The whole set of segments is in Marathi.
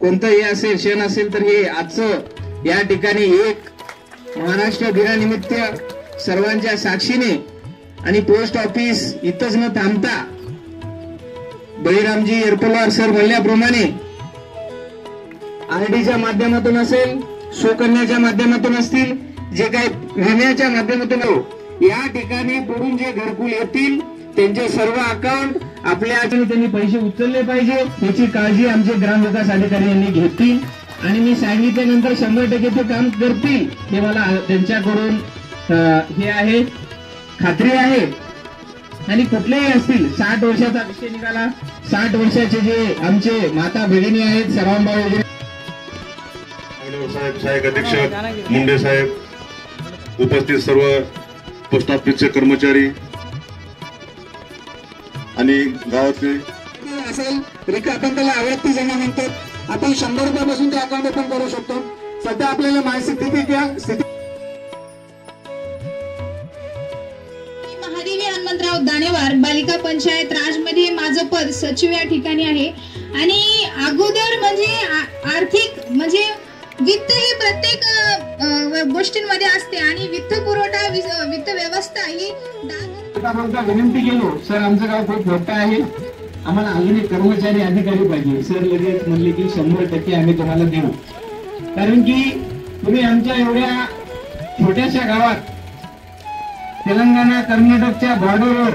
कोणतंही असेल क्षण असेल तर हे आजचं या ठिकाणी एक महाराष्ट्र दिनानिमित्त सर्वांच्या साक्षीने आणि पोस्ट ऑफिस इथंच न थांबता बळीरामजी एरपलवार सर म्हणल्याप्रमाणे आरडीच्या माध्यमातून असेल, सुकन्याच्या माध्यमातून असतील, जे काही विम्याच्या माध्यमातून या ठिकाणी पुढून जे घरकुल येतील त्यांचे सर्व अकाउंट आपल्या त्यांनी पैसे उचलले पाहिजे याची काळजी आमचे ग्रामविकास अधिकारी यांनी घेतली आणि मी सांगितल्यानंतर 100% ते काम करतील हे मला त्यांच्याकडून हे आहे, खात्री आहे। आणि कुठलेही असतील 60 वर्षाचा विषय निघाला, 60 वर्षाचे जे आमचे माता भगिनी आहेत सरामबाई वगैरे साहेब, सहाय्यक अधीक्षक मुंडे साहेब, उपस्थित सर्व पोस्ट ऑफिसचे कर्मचारी आणि गावातले असेल आपण त्याला आवृत्ती जमा म्हणतात। आपण 100 रुपयापासून ते अकाउंट ओपन करू शकतो। सध्या आपल्याला माहिती स्थिती महादेवी हनुमंतराव दाणेवार बालिका पंचायत राजमध्ये माझं पद सचिव या ठिकाणी आहे आणि अगोदर म्हणजे आर्थिक म्हणजे वित्त हे प्रत्येक गोष्टींमध्ये असते आणि वित्त पुरवठा वित्त व्यवस्था ही विनंती केलो सर आमचं गाव खूप मोठं आहे, आम्हाला अजून एक कर्मचारी अधिकारी पाहिजे। सर लगेच म्हणले की 100% आम्ही तुम्हाला देऊ, कारण की तुम्ही आमच्या एवढ्या छोट्याशा गावात तेलंगणा कर्नाटकच्या बॉर्डरवर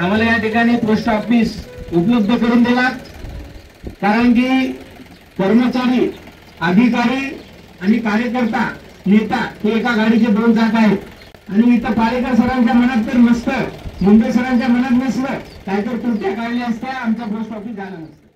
आम्हाला या ठिकाणी पोस्ट ऑफिस उपलब्ध करून दिलात, कारण की कर्मचारी अधिकारी आणि कार्यकर्ता नेता हे एका गाडीचे 2 चाक आहेत आणि इथं पालेकर सरांच्या मनात तर नसतं, मुंडे सरांच्या मनात नसलं काय तर तुमच्या काढल्या असत्या आमचा पोस्ट ऑफिस झाला नसतं।